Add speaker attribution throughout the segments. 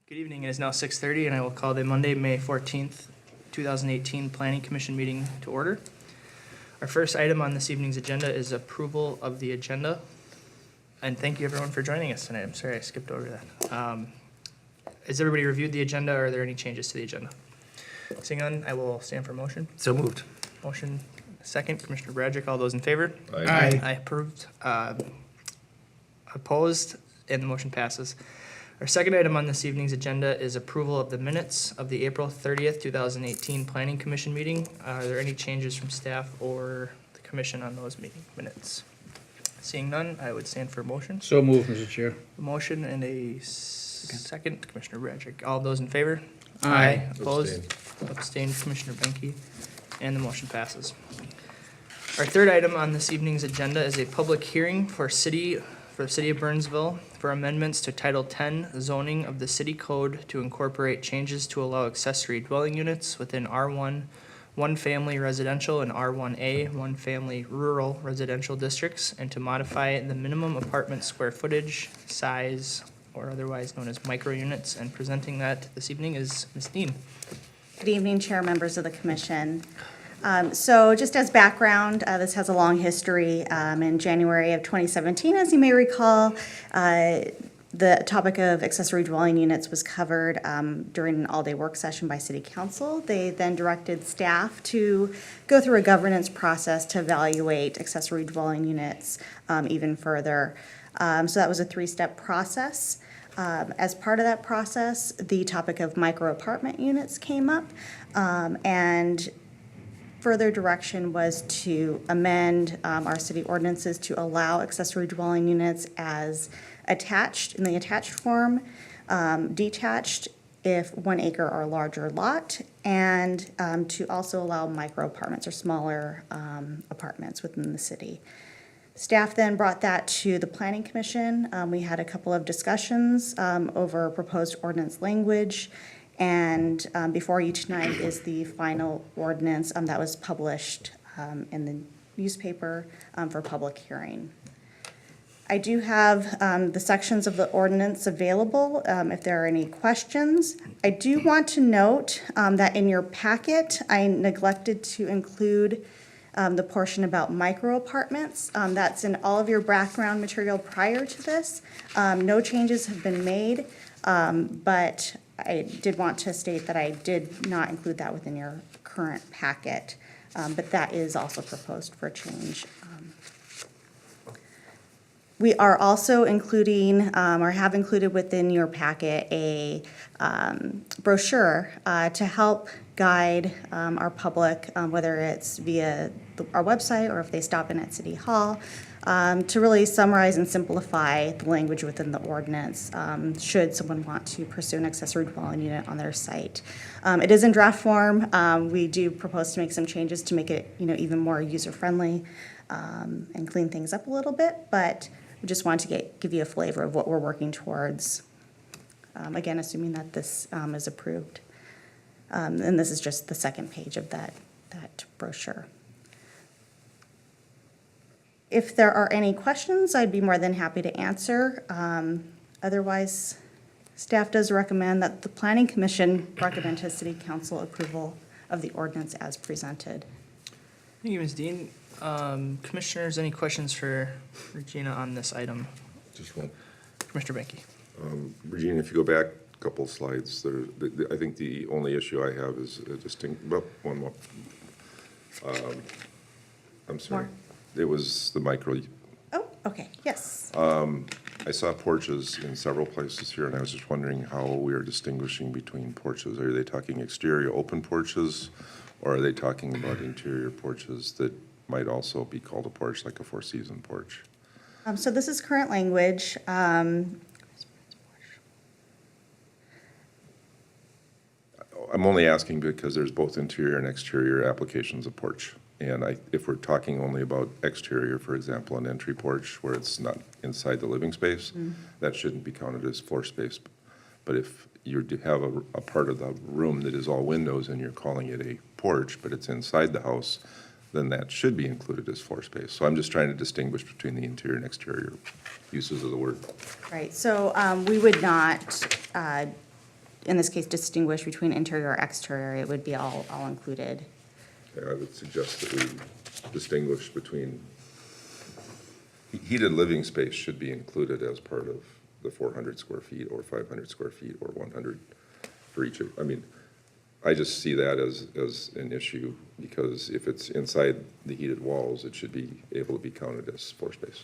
Speaker 1: Good evening. It is now 6:30, and I will call the Monday, May 14th, 2018 Planning Commission meeting to order. Our first item on this evening's agenda is approval of the agenda. And thank you, everyone, for joining us tonight. I'm sorry I skipped over that. Has everybody reviewed the agenda, or are there any changes to the agenda? Seeing none, I will stand for motion.
Speaker 2: So moved.
Speaker 1: Motion second, Commissioner Bradrick. All those in favor?
Speaker 2: Aye.
Speaker 1: I approved. Opposed, and the motion passes. Our second item on this evening's agenda is approval of the minutes of the April 30th, 2018 Planning Commission meeting. Are there any changes from staff or the commission on those meeting minutes? Seeing none, I would stand for a motion.
Speaker 3: So moved, Mr. Chair.
Speaker 1: A motion and a second, Commissioner Bradrick. All those in favor?
Speaker 3: Aye.
Speaker 1: Opposed? Abstained, Commissioner Benke, and the motion passes. Our third item on this evening's agenda is a public hearing for the City of Burnsville for amendments to Title 10 zoning of the city code to incorporate changes to allow accessory dwelling units within R1 one-family residential and R1A one-family rural residential districts, and to modify the minimum apartment square footage, size, or otherwise known as micro units. And presenting that this evening is Ms. Dean.
Speaker 4: Good evening, Chair, members of the Commission. So just as background, this has a long history. In January of 2017, as you may recall, the topic of accessory dwelling units was covered during an all-day work session by City Council. They then directed staff to go through a governance process to evaluate accessory dwelling units even further. So that was a three-step process. As part of that process, the topic of micro apartment units came up, and further direction was to amend our city ordinances to allow accessory dwelling units as attached in the attached form, detached if 1 acre or larger lot, and to also allow micro apartments or smaller apartments within the city. Staff then brought that to the Planning Commission. We had a couple of discussions over proposed ordinance language, and before you tonight is the final ordinance that was published in the newspaper for public hearing. I do have the sections of the ordinance available if there are any questions. I do want to note that in your packet, I neglected to include the portion about micro apartments. That's in all of your background material prior to this. No changes have been made, but I did want to state that I did not include that within your current packet, but that is also proposed for change. We are also including, or have included within your packet, a brochure to help guide our public, whether it's via our website or if they stop in at City Hall, to really summarize and simplify the language within the ordinance, should someone want to pursue an accessory dwelling unit on their site. It is in draft form. We do propose to make some changes to make it, even more user-friendly and clean things up a little bit, but we just wanted to give you a flavor of what we're working towards. Again, assuming that this is approved. And this is just the second page of that brochure. If there are any questions, I'd be more than happy to answer. Otherwise, staff does recommend that the Planning Commission recommend to City Council approval of the ordinance as presented.
Speaker 1: Thank you, Ms. Dean. Commissioners, any questions for Regina on this item?
Speaker 5: Just one.
Speaker 1: Commissioner Benke.
Speaker 5: Regina, if you go back a couple of slides, I think the only issue I have is a distinct, well, one more. I'm sorry.
Speaker 4: More?
Speaker 5: It was the micro.
Speaker 4: Oh, okay, yes.
Speaker 5: I saw porches in several places here, and I was just wondering how we are distinguishing between porches. Are they talking exterior open porches, or are they talking about interior porches that might also be called a porch, like a four-season porch?
Speaker 4: So this is current language.
Speaker 5: I'm only asking because there's both interior and exterior applications of porch. And if we're talking only about exterior, for example, an entry porch where it's not inside the living space, that shouldn't be counted as floor space. But if you do have a part of the room that is all windows and you're calling it a porch, but it's inside the house, then that should be included as floor space. So I'm just trying to distinguish between the interior and exterior uses of the word.
Speaker 4: Right, so we would not in this case, distinguish between interior or exterior, it would be all included.
Speaker 5: Okay, I would suggest that we distinguish between, heated living space should be included as part of the 400 square feet or 500 square feet or 100 for each. I mean, I just see that as an issue because if it's inside the heated walls, it should be able to be counted as floor space.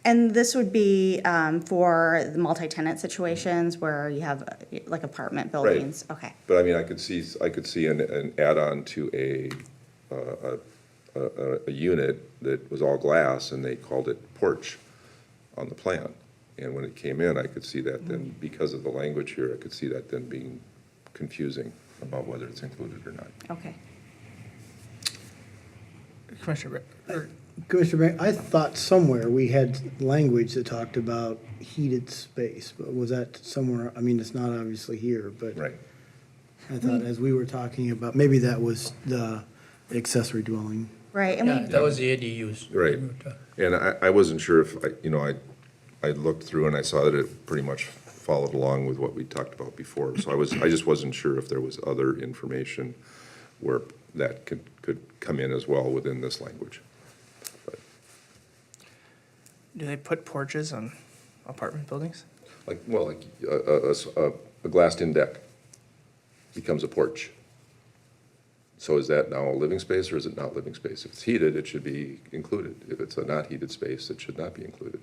Speaker 4: And this would be for the multi-tenant situations where you have like apartment buildings? Okay.
Speaker 5: But I mean, I could see an add-on to a unit that was all glass and they called it porch on the plan. And when it came in, I could see that then, because of the language here, I could see that then being confusing about whether it's included or not.
Speaker 4: Okay.
Speaker 1: Commissioner,
Speaker 2: Commissioner Bank, I thought somewhere we had language that talked about heated space, but was that somewhere, I mean, it's not obviously here, but
Speaker 5: Right.
Speaker 2: I thought as we were talking about, maybe that was the accessory dwelling.
Speaker 4: Right, and
Speaker 3: Yeah,
Speaker 4: we,
Speaker 3: that was the ADUs.
Speaker 5: Right. And I wasn't sure if, I looked through and I saw that it pretty much followed along with what we talked about before. So I just wasn't sure if there was other information where that could come in as well within this language. But
Speaker 1: do they put porches on apartment buildings?
Speaker 5: like a glassed-in deck becomes a porch. So is that now a living space or is it not living space? If it's heated, it should be included. If it's a not heated space, it should not be included.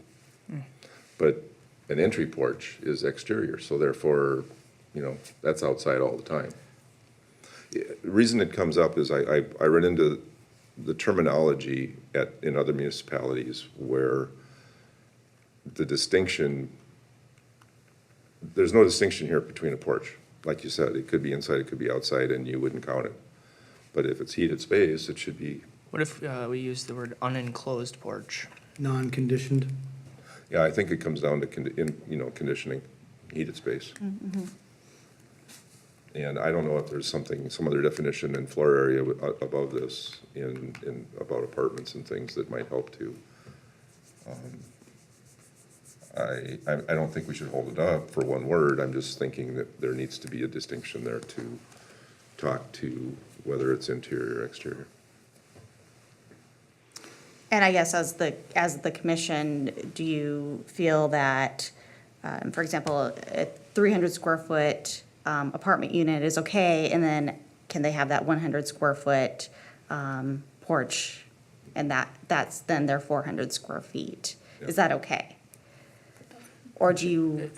Speaker 5: But an entry porch is exterior, so therefore, that's outside all the time. The reason it comes up is I run into the terminology in other municipalities where the distinction, there's no distinction here between a porch. Like you said, it could be inside, it could be outside, and you wouldn't count it. But if it's heated space, it should be,
Speaker 1: What if we use the word unenclosed porch?
Speaker 2: Non-conditioned?
Speaker 5: yeah, I think it comes down to, conditioning, heated space. And I don't know if there's some other definition in floor area above this in about apartments and things that might help too. I don't think we should hold it up for one word. I'm just thinking that there needs to be a distinction there to talk to whether it's interior or exterior.
Speaker 4: and I guess as the commission, do you feel that, for example, a 300 square foot apartment unit is okay, and then can they have that 100 square foot porch, and that's then their 400 square feet? Is that okay? Or do you,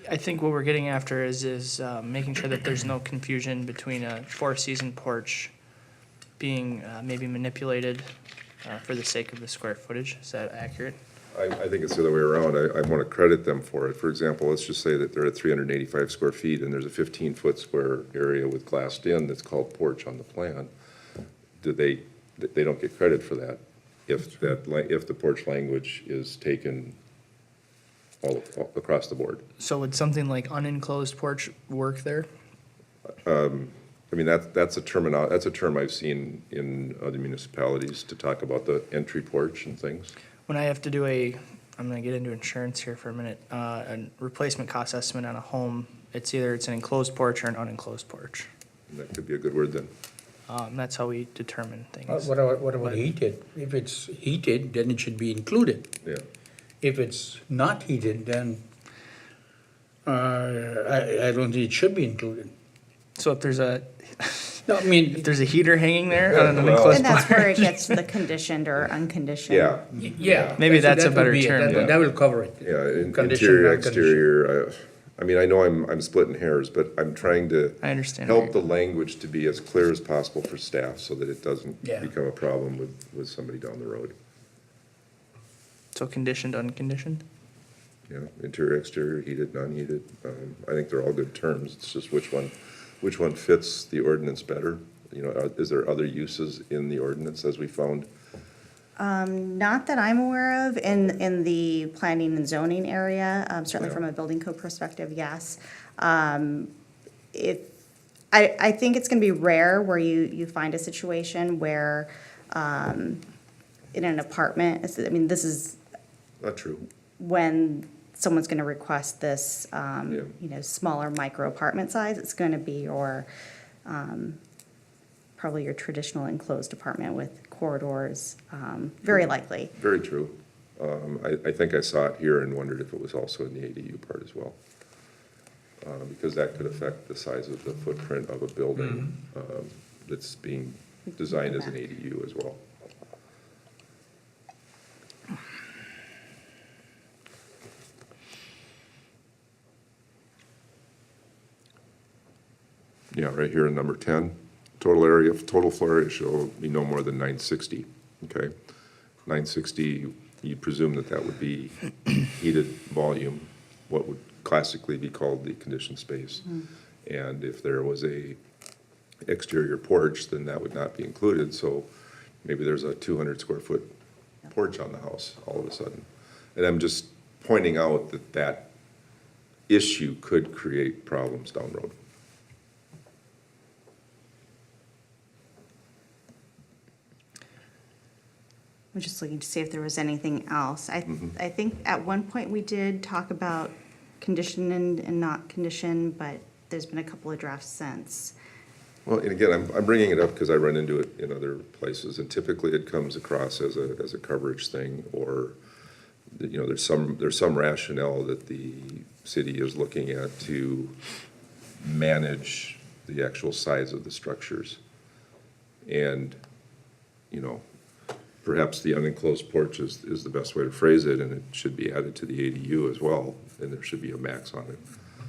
Speaker 1: I think what we're getting after is making sure that there's no confusion between a four-season porch being maybe manipulated for the sake of the square footage. Is that accurate?
Speaker 5: I think it's the other way around. I want to credit them for it. For example, let's just say that they're at 385 square feet and there's a 15-foot square area with glassed in that's called porch on the plan. They don't get credit for that if the porch language is taken all across the board.
Speaker 1: So would something like unenclosed porch work there?
Speaker 5: I mean, that's a term I've seen in other municipalities to talk about the entry porch and things.
Speaker 1: When I have to do I'm gonna get into insurance here for a minute, a replacement cost estimate on a home, it's either an enclosed porch or an unenclosed porch.
Speaker 5: And that could be a good word then.
Speaker 1: That's how we determine things.
Speaker 3: What about heated? If it's heated, then it should be included.
Speaker 5: Yeah.
Speaker 3: If it's not heated, then I don't think it should be included.
Speaker 1: So if there's a
Speaker 3: No, I mean,
Speaker 1: heater hanging there on an
Speaker 5: Well-
Speaker 1: enclosed
Speaker 4: and
Speaker 1: porch,
Speaker 4: that's where it gets to the conditioned or unconditioned?
Speaker 5: Yeah.
Speaker 3: yeah.
Speaker 1: Maybe that's a
Speaker 3: that would
Speaker 1: better
Speaker 3: be it.
Speaker 1: term,
Speaker 3: That will cover it.
Speaker 5: Yeah,
Speaker 3: Condition,
Speaker 5: interior,
Speaker 3: non-condition.
Speaker 5: exterior, I mean, I know I'm splitting hairs, but I'm trying to
Speaker 1: I understand.
Speaker 5: help the language to be as clear as possible for staff so that it doesn't
Speaker 3: Yeah.
Speaker 5: become a problem with somebody down the road.
Speaker 1: So conditioned, unconditioned?
Speaker 5: You know, interior, exterior, heated, non-heated, I think they're all good terms, it's just which one fits the ordinance better? You know, is there other uses in the ordinance as we found?
Speaker 4: Not that I'm aware of in the planning and zoning area, certainly
Speaker 5: Yeah.
Speaker 4: from a building code perspective, yes. I think it's gonna be rare where you find a situation where, in an apartment, this is
Speaker 5: Not true.
Speaker 4: when someone's gonna request this,
Speaker 5: Yeah.
Speaker 4: you know, smaller micro apartment size, it's gonna be your, probably your traditional enclosed apartment with corridors, very likely.
Speaker 5: Very true. I think I saw it here and wondered if it was also in the ADU part as well. Because that could affect the size of the footprint of a building that's being designed as an ADU as well. Yeah, right here in number 10, total floor area shall be no more than 960, okay? 960, you'd presume that that would be heated volume, what would classically be called the conditioned space. And if there was a exterior porch, then that would not be included, so maybe there's a 200 square foot porch on the house all of a sudden. And I'm just pointing out that that issue could create problems down the road.
Speaker 4: I'm just looking to see if there was anything else. I think at one point we did talk about condition and not condition, but there's been a couple of drafts since.
Speaker 5: Well, and again, I'm bringing it up because I run into it in other places, and typically it comes across as a coverage thing, or, you know, there's some rationale that the city is looking at to manage the actual size of the structures. And, you know, perhaps the unenclosed porch is the best way to phrase it, and it should be added to the ADU as well, and there should be a max on it.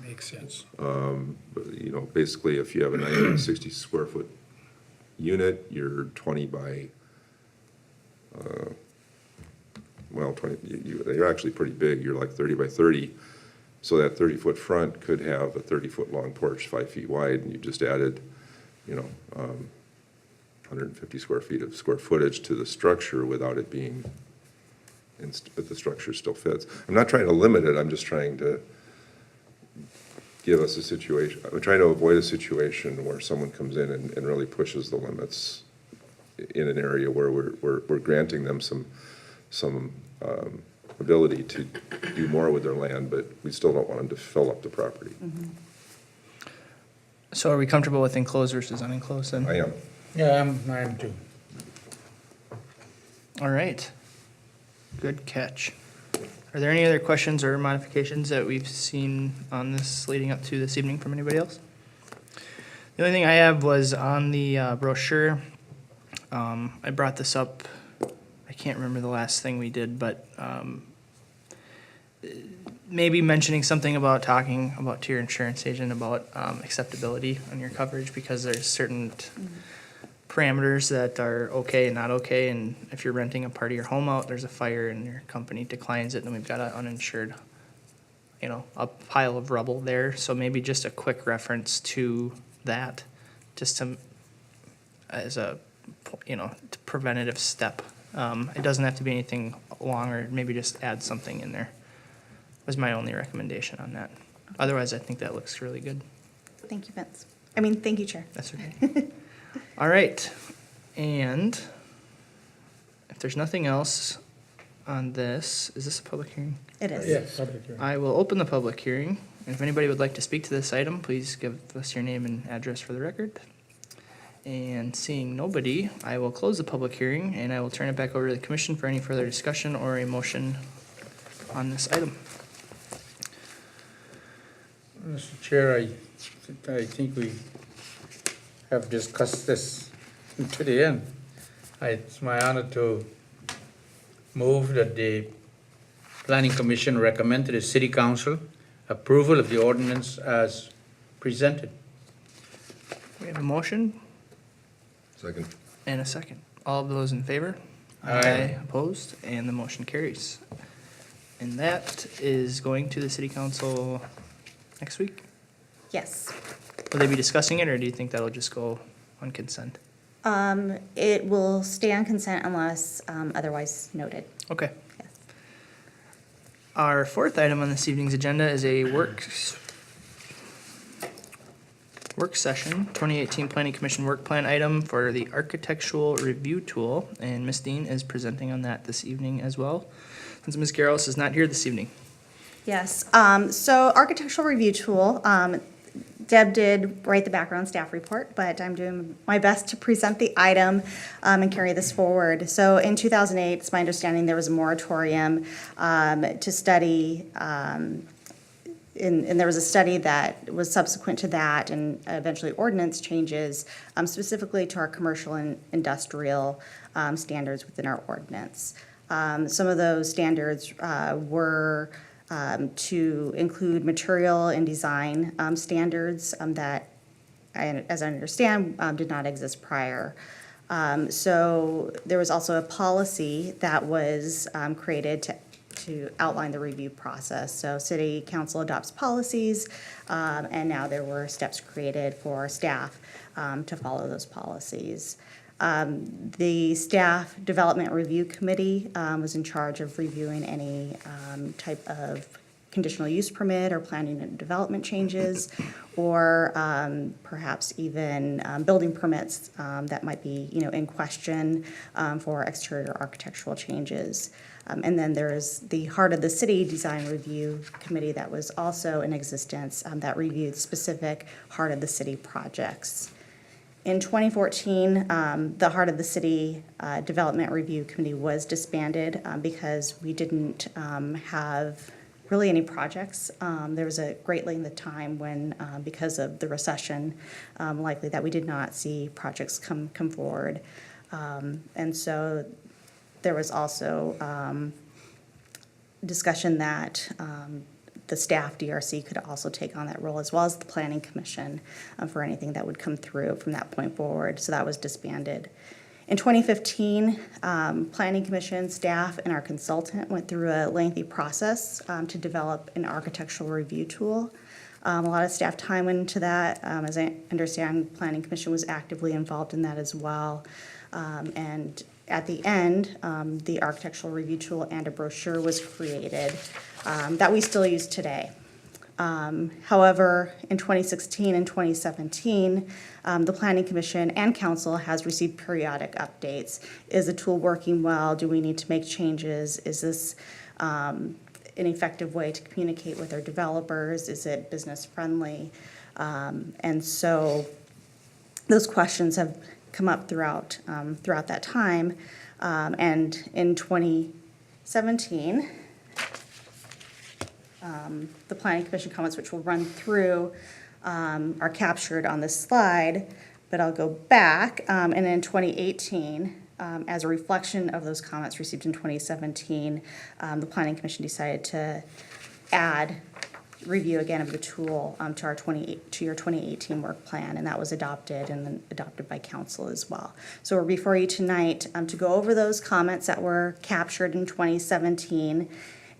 Speaker 3: Makes sense.
Speaker 5: But, you know, basically, if you have a 960 square foot unit, you're 20 by, well, 20, you're actually pretty big, you're like 30 by 30. So that 30-foot front could have a 30-foot long porch, 5 feet wide, and you just added, you know, 150 square feet of square footage to the structure without it being, but the structure still fits. I'm not trying to limit it, I'm just trying to give us a situation, I'm trying to avoid a situation where someone comes in and really pushes the limits in an area where we're granting them some ability to do more with their land, but we still don't want them to fill up the property.
Speaker 1: So are we comfortable with enclosed versus unenclosed then?
Speaker 5: I am.
Speaker 3: Yeah, I'm too.
Speaker 1: All right. Good catch. Are there any other questions or modifications that we've seen on this leading up to this evening from anybody else? The only thing I have was on the brochure. I brought this up, I can't remember the last thing we did, but maybe mentioning something about talking about to your insurance agent about acceptability on your coverage, because there's certain parameters that are okay and not okay, and if you're renting a part of your home out, there's a fire and your company declines it, then we've got an uninsured, you know, a pile of rubble there. So maybe just a quick reference to that, just to, as a, you know, preventative step. It doesn't have to be anything long, or maybe just add something in there, was my only recommendation on that. Otherwise, I think that looks really good.
Speaker 4: Thank you, Vince. I mean, thank you, Chair.
Speaker 1: That's okay. All right, and if there's nothing else on this, is this a public hearing?
Speaker 4: It is.
Speaker 3: Yes. Public hearing.
Speaker 1: I will open the public hearing, and if anybody would like to speak to this item, please give us your name and address for the record. And seeing nobody, I will close the public hearing, and I will turn it back over to the commission for any further discussion or a motion on this item.
Speaker 3: Mr. Chair, I think we have discussed this to the end. It's my honor to move that the Planning Commission recommend to the City Council approval of the ordinance as presented.
Speaker 1: We have a motion
Speaker 5: Second.
Speaker 1: and a second. All of those in favor?
Speaker 3: Aye.
Speaker 1: Opposed, and the motion carries. And that is going to the city council next week?
Speaker 4: Yes.
Speaker 1: Will they be discussing it, or do you think that'll just go on consent?
Speaker 4: It will stay on consent unless otherwise noted.
Speaker 1: Okay.
Speaker 4: Yes.
Speaker 1: Our fourth item on this evening's agenda is a work session, 2018 Planning Commission work plan item for the architectural review tool, and Ms. Dean is presenting on that this evening as well, since Ms. Garros is not here this evening.
Speaker 4: Yes, so architectural review tool, Deb did write the background staff report, but I'm doing my best to present the item and carry this forward. So in 2008, it's my understanding there was a moratorium to study, and there was a study that was subsequent to that and eventually ordinance changes specifically to our commercial and industrial standards within our ordinance. Some of those standards were to include material and design standards that, as I understand, did not exist prior. So there was also a policy that was created to outline the review process. So city council adopts policies, and now there were steps created for staff to follow those policies. The Staff Development Review Committee was in charge of reviewing any type of conditional use permit or planning and development changes, or perhaps even building permits that might be, in question for exterior architectural changes. And then there's the Heart of the City Design Review Committee that was also in existence that reviewed specific Heart of the City projects. In 2014, the Heart of the City Development Review Committee was disbanded because we didn't have really any projects. There was a great length of time when, because of the recession, likely that we did not see projects come forward. And so there was also discussion that the staff DRC could also take on that role, as well as the Planning Commission for anything that would come through from that point forward. So that was disbanded. In 2015, Planning Commission staff and our consultant went through a lengthy process to develop an architectural review tool. A lot of staff time went into that. As I understand, Planning Commission was actively involved in that as well. And at the end, the architectural review tool and a brochure was created that we still use today. However, in 2016 and 2017, the Planning Commission and Council has received periodic updates. Is the tool working well? Do we need to make changes? Is this an effective way to communicate with our developers? Is it business friendly? And so those questions have come up throughout that time. And in 2017, the Planning Commission comments, which we'll run through, are captured on this slide, but I'll go back. And in 2018, as a reflection of those comments received in 2017, the Planning Commission decided to add review again of the tool to your 2018 work plan, and that was adopted and then adopted by council as well. So we're before you tonight to go over those comments that were captured in 2017,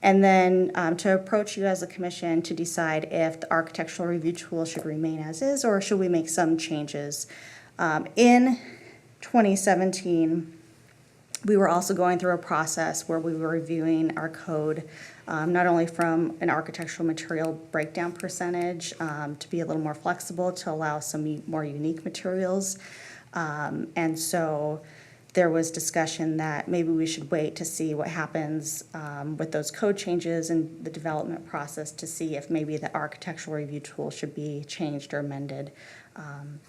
Speaker 4: and then to approach you as a commission to decide if the architectural review tool should remain as is, or should we make some changes. In 2017, we were also going through a process where we were reviewing our code, not only from an architectural material breakdown percentage to be a little more flexible to allow some more unique materials. And so there was discussion that maybe we should wait to see what happens with those code changes and the development process to see if maybe the architectural review tool should be changed or amended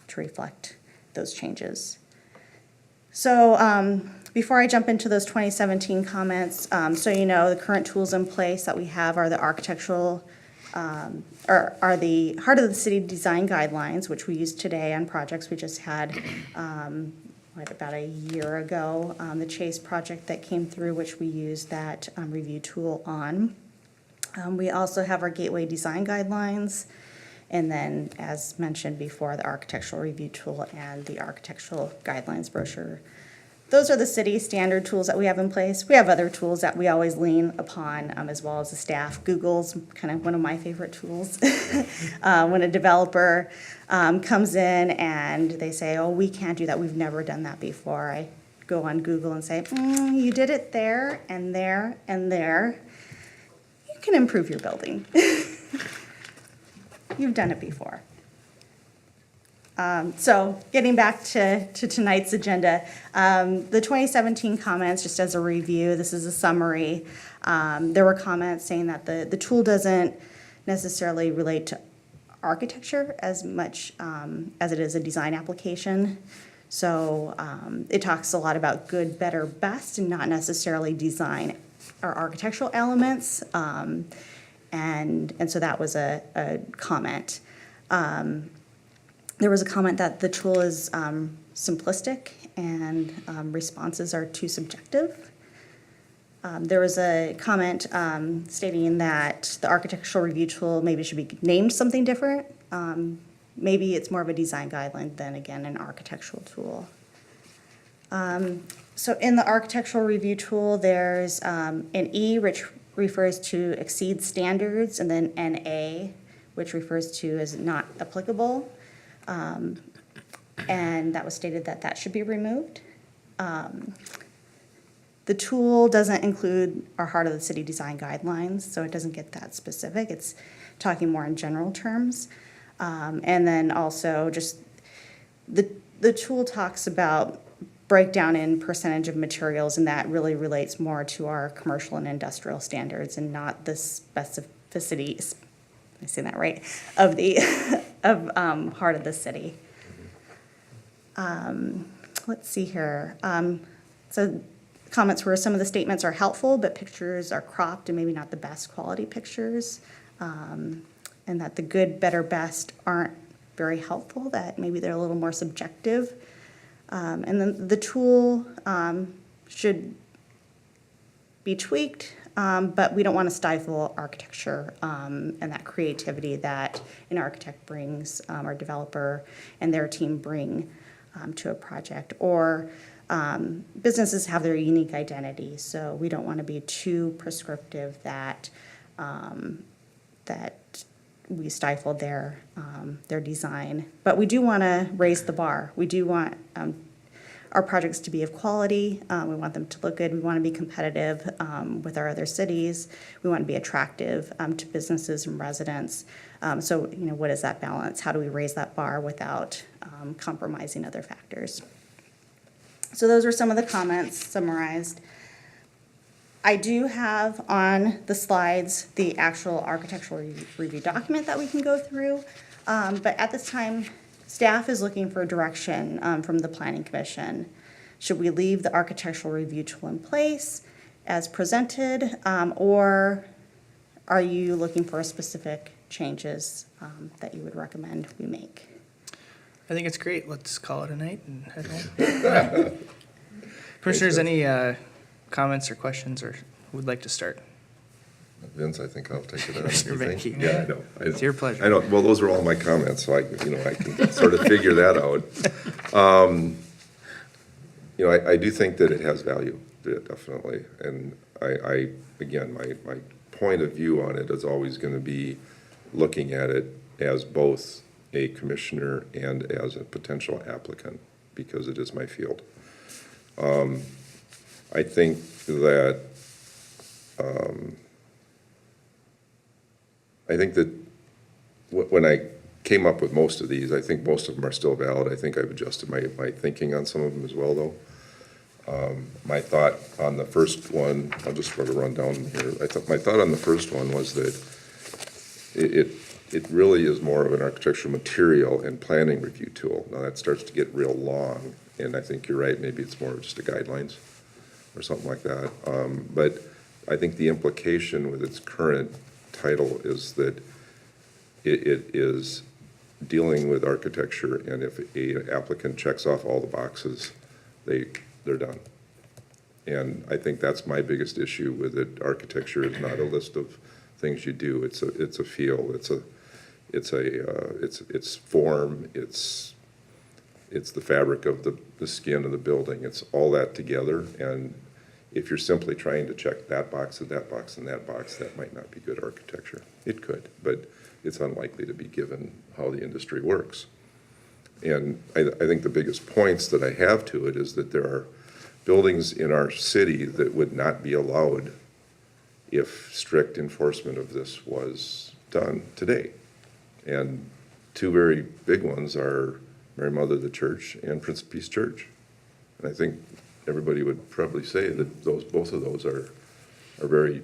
Speaker 4: to reflect those changes. So before I jump into those 2017 comments, so you know, the current tools in place that we have are the architectural, are the Heart of the City design guidelines, which we use today on projects. We just had, about a year ago, the Chase project that came through, which we used that review tool on. We also have our Gateway design guidelines. And then, as mentioned before, the architectural review tool and the architectural guidelines brochure. Those are the city standard tools that we have in place. We have other tools that we always lean upon, as well as the staff. Google's kind of one of my favorite tools. When a developer comes in and they say, oh, we can't do that, we've never done that before, I go on Google and say, you did it there and there and there. You can improve your building. You've done it before. So getting back to tonight's agenda, the 2017 comments, just as a review, this is a summary. There were comments saying that the tool doesn't necessarily relate to architecture as much as it is a design application. So it talks a lot about good, better, best, and not necessarily design or architectural elements. And so that was a comment. There was a comment that the tool is simplistic and responses are too subjective. There was a comment stating that the architectural review tool maybe should be named something different. Maybe it's more of a design guideline than, again, an architectural tool. So in the architectural review tool, there's an E, which refers to exceed standards, and then NA, which refers to as not applicable. And that was stated that that should be removed. The tool doesn't include our Heart of the City design guidelines, so it doesn't get that specific. It's talking more in general terms. And then also just the tool talks about breakdown in percentage of materials, and that really relates more to our commercial and industrial standards and not the specificity, am I saying that right, of the Heart of the City. Let's see here. So comments were some of the statements are helpful, but pictures are cropped and maybe not the best quality pictures. And that the good, better, best aren't very helpful, that maybe they're a little more subjective. And then the tool should be tweaked, but we don't want to stifle architecture and that creativity that an architect brings, or developer and their team bring to a project. Or businesses have their unique identity, so we don't want to be too prescriptive that that we stifle their design. But we do want to raise the bar. We do want our projects to be of quality. We want them to look good. We want to be competitive with our other cities. We want to be attractive to businesses and residents. So, you know, what is that balance? How do we raise that bar without compromising other factors? So those are some of the comments summarized. I do have on the slides the actual architectural review document that we can go through. But at this time, staff is looking for direction from the Planning Commission. Should we leave the architectural review tool in place as presented, or are you looking for specific changes that you would recommend we make?
Speaker 1: I think it's great. Let's call it a night and head home. Commissioners, any comments or questions, or who would like to start?
Speaker 5: Vince, I think I'll take it on.
Speaker 1: Commissioner Benke.
Speaker 5: Yeah, I know.
Speaker 1: It's your pleasure.
Speaker 5: I know, well, those are all my comments, so I can sort of figure that out. I do think that it has value, definitely. And again, my point of view on it is always going to be looking at it as both a commissioner and as a potential applicant, because it is my field. I think that when I came up with most of these, I think most of them are still valid. I think I've adjusted my thinking on some of them as well, though. My thought on the first one, I'll just sort of run down here. My thought on the first one was that it really is more of an architectural material and planning review tool. Now that starts to get real long, and I think you're right, maybe it's more just a guidelines or something like that. But I think the implication with its current title is that it is dealing with architecture, and if an applicant checks off all the boxes, they're done. And I think that's my biggest issue with it. Architecture is not a list of things you do. It's a feel. It's form. It's the fabric of the skin of the building. It's all that together. And if you're simply trying to check that box and that box and that box, that might not be good architecture. It could, but it's unlikely to be given how the industry works. And I think the biggest points that I have to it is that there are buildings in our city that would not be allowed if strict enforcement of this was done today. And two very big ones are Mary Mother of the Church, and Prince of Peace Church. And I think everybody would probably say that both of those are very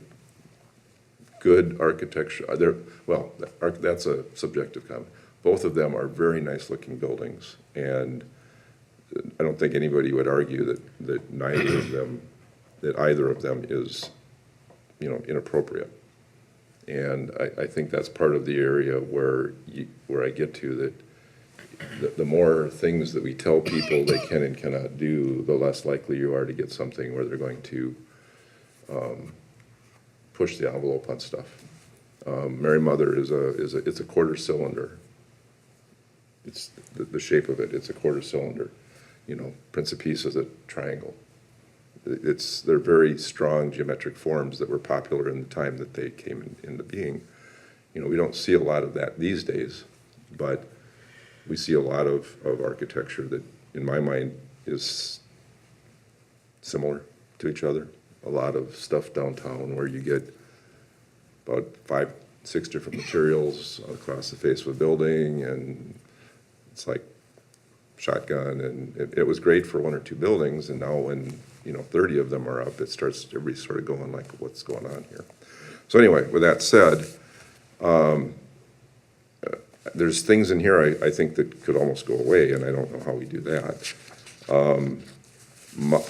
Speaker 5: good architecture. That's a subjective comment. Both of them are very nice-looking buildings, and I don't think anybody would argue that either of them is, inappropriate. And I think that's part of the area where I get to that the more things that we tell people they can and cannot do, the less likely you are to get something where they're going to push the envelope on stuff. Mary Mother it's a quarter cylinder. It's the shape of it. It's a quarter cylinder. Prince of Peace is a triangle. They're very strong geometric forms that were popular in the time that they came into being. We don't see a lot of that these days, but we see a lot of architecture that, in my mind, is similar to each other. A lot of stuff downtown where you get about 5, 6 different materials across the face of a building, and it's like shotgun, and it was great for 1 or 2 buildings, and now when 30 of them are up, everybody's sort of going like, what's going on here? So anyway, with that said, there's things in here I think that could almost go away, and I don't know how we do that.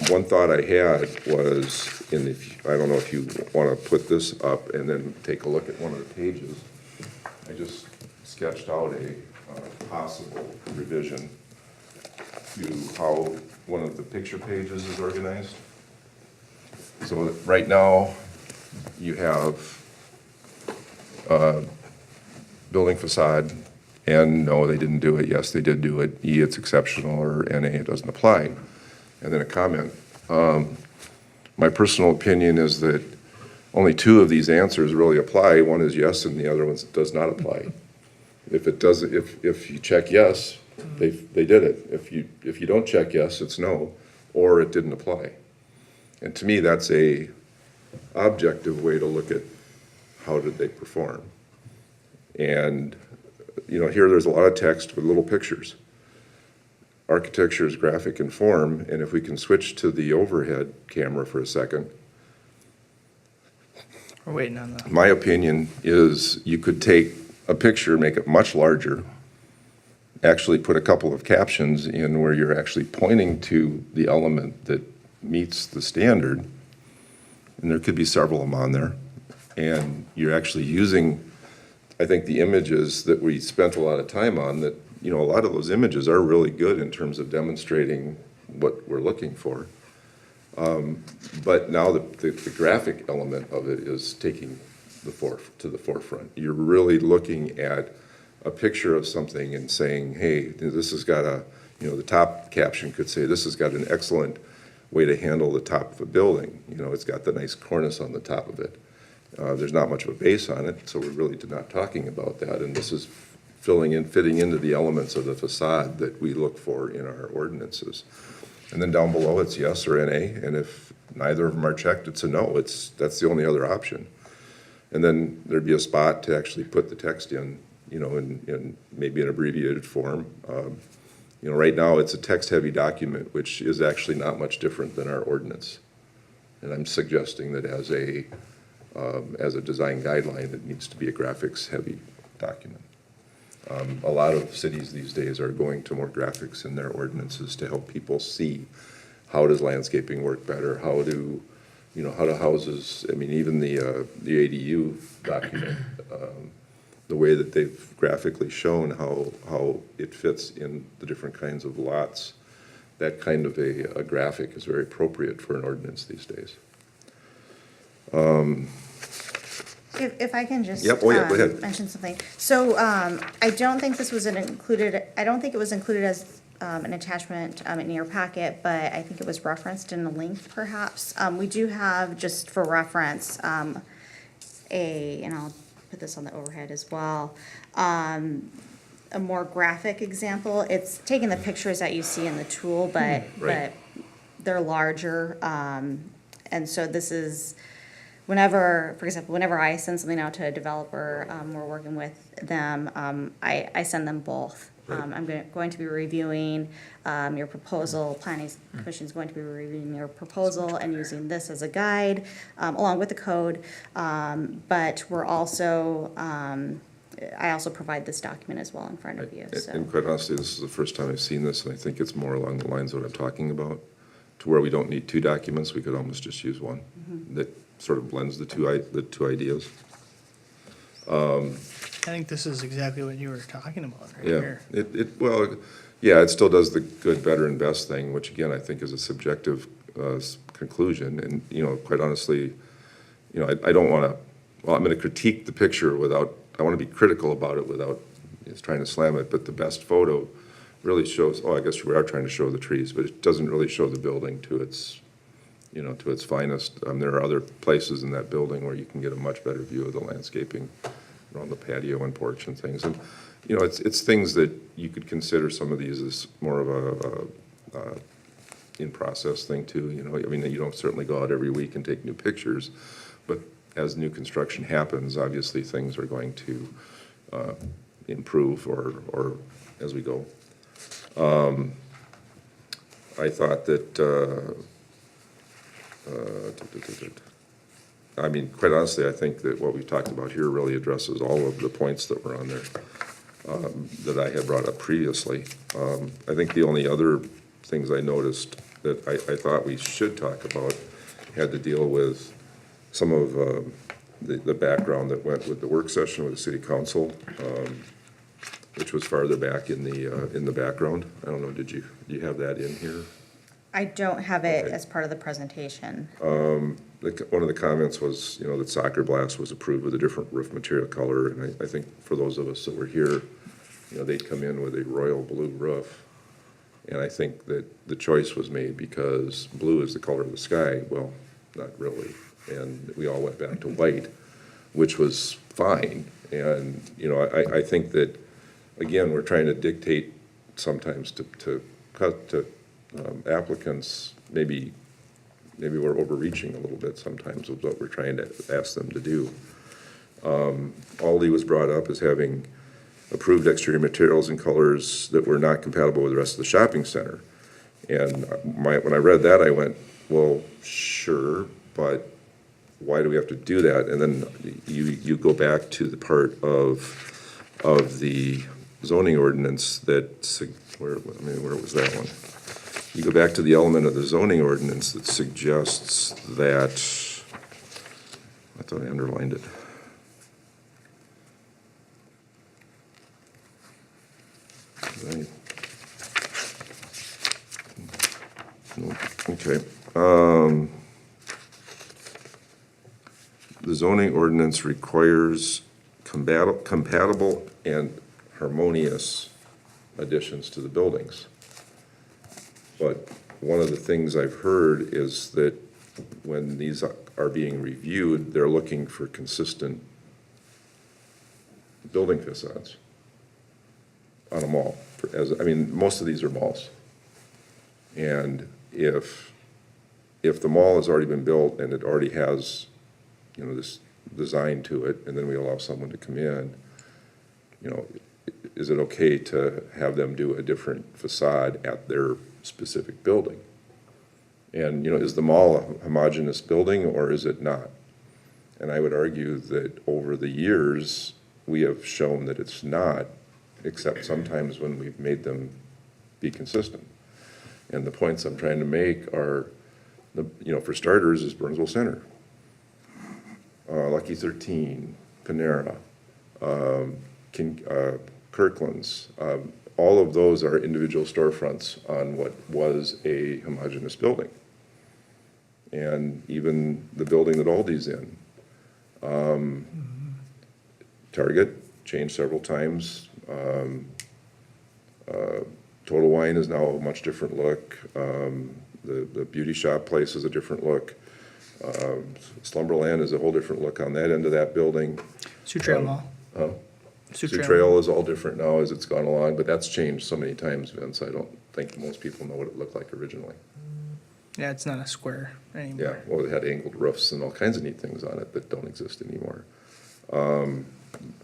Speaker 5: One thought I had was, I don't know if you want to put this up and then take a look at one of the pages. I just sketched out a possible revision to how one of the picture pages is organized. So right now, you have building facade, and no, they didn't do it. Yes, they did do it. E, it's exceptional, or NA, it doesn't apply. And then a comment. My personal opinion is that only 2 of these answers really apply. One is yes, and the other one does not apply. If it does, if you check yes, they did it. If you don't check yes, it's no, or it didn't apply. And to me, that's a objective way to look at how did they perform. And here there's a lot of text with little pictures. Architecture is graphic in form, and if we can switch to the overhead camera for a second,
Speaker 1: We're waiting on that.
Speaker 5: my opinion is you could take a picture, make it much larger, actually put a couple of captions in where you're actually pointing to the element that meets the standard, and there could be several of them on there, and you're actually using, I think, the images that we spent a lot of time on, that, a lot of those images are really good in terms of demonstrating what we're looking for. But now the graphic element of it is taking to the forefront. You're really looking at a picture of something and saying, hey, this has got the top caption could say, this has got an excellent way to handle the top of a building. It's got the nice cornice on the top of it. There's not much of a base on it, so we're really not talking about that. And this is fitting into the elements of the facade that we look for in our ordinances. And then down below, it's yes or NA, and if neither of them are checked, it's a no. That's the only other option. And then there'd be a spot to actually put the text in, in maybe an abbreviated form. Right now, it's a text-heavy document, which is actually not much different than our ordinance. And I'm suggesting that as a design guideline, it needs to be a graphics-heavy document. A lot of cities these days are going to more graphics in their ordinances to help people see how does landscaping work better, how do houses, even the ADU document, the way that they've graphically shown how it fits in the different kinds of lots, that kind of a graphic is very appropriate for an ordinance these days.
Speaker 4: If I can just
Speaker 5: Yep. Oh, yeah, go ahead.
Speaker 4: mention something. So I don't think this was included. I don't think it was included as an attachment in your packet, but I think it was referenced in a link, perhaps. We do have, just for reference, and I'll put this on the overhead as well. A more graphic example. It's taking the pictures that you see in the tool, but
Speaker 5: Right.
Speaker 4: they're larger, and so this is. For example, whenever I send something out to a developer, we're working with them, I send them both. Going to be reviewing your proposal, Planning Commission's going to be reviewing your proposal and using this as a guide, along with the code. But we're also, I also provide this document as well in front of you, so.
Speaker 5: And quite honestly, this is the first time I've seen this, and I think it's more along the lines of what I'm talking about, to where we don't need two documents, we could almost just use one that sort of blends the two ideas.
Speaker 1: I think this is exactly what you were talking about right
Speaker 5: Yeah,
Speaker 1: here.
Speaker 5: well, yeah, it still does the good, better, and best thing, which again, I think is a subjective conclusion. And, you know, quite honestly, you know, I don't want to, well, I'm going to critique the picture without, I want to be critical about it without just trying to slam it. But the best photo really shows, oh, I guess we are trying to show the trees, but it doesn't really show the building to its, you know, to its finest. There are other places in that building where you can get a much better view of the landscaping around the patio and porch and things. And, you know, it's things that you could consider some of these as more of a in-process thing too, you know. I mean, you don't certainly go out every week and take new pictures, but as new construction happens, obviously things are going to improve or as we go. I thought that, I mean, quite honestly, I think that what we've talked about here really addresses all of the points that were on there that I had brought up previously. I think the only other things I noticed that I thought we should talk about had to deal with some of the background that went with the work session with the city council, which was farther back in the background. I don't know, do you have that in here?
Speaker 4: I don't have it
Speaker 5: Okay.
Speaker 4: as part of the presentation.
Speaker 5: One of the comments was, you know, that Soccer Blast was approved with a different roof material color, and I think for those of us that were here, you know, they'd come in with a royal blue roof. And I think that the choice was made because blue is the color of the sky. Well, not really. And we all went back to white, which was fine. And, you know, I think that, again, we're trying to dictate sometimes to applicants, maybe we're overreaching a little bit sometimes with what we're trying to ask them to do. Aldi was brought up as having approved exterior materials and colors that were not compatible with the rest of the shopping center. And when I read that, I went, well, sure, but why do we have to do that? And then you go back to the part of the zoning ordinance that, where was that one? You go back to the element of the zoning ordinance that suggests that, I thought I underlined it. Right. No, okay. The zoning ordinance requires compatible and harmonious additions to the buildings. But one of the things I've heard is that when these are being reviewed, they're looking for consistent building facades on a mall. I mean, most of these are malls. And if the mall has already been built and it already has, you know, this design to it, and then we allow someone to come in, you know, is it okay to have them do a different facade at their specific building? And, you know, is the mall a homogeneous building or is it not? And I would argue that over the years, we have shown that it's not, except sometimes when we've made them be consistent. And the points I'm trying to make are, you know, for starters, is Burnsville Center, Lucky 13, Panera, Kirkland's. All of those are individual storefronts on what was a homogeneous building. And even the building that Aldi's in. Target changed several times. Total Wine is now a much different look. The beauty shop place is a different look. Slumberland is a whole different look on that end of that building.
Speaker 1: Sioux Trail Mall.
Speaker 5: Sioux Trail is all different now as it's gone along, but that's changed so many times, Vince, I don't think most people know what it looked like originally.
Speaker 1: Yeah, it's not a square anymore.
Speaker 5: Yeah, well, it had angled roofs and all kinds of neat things on it that don't exist anymore.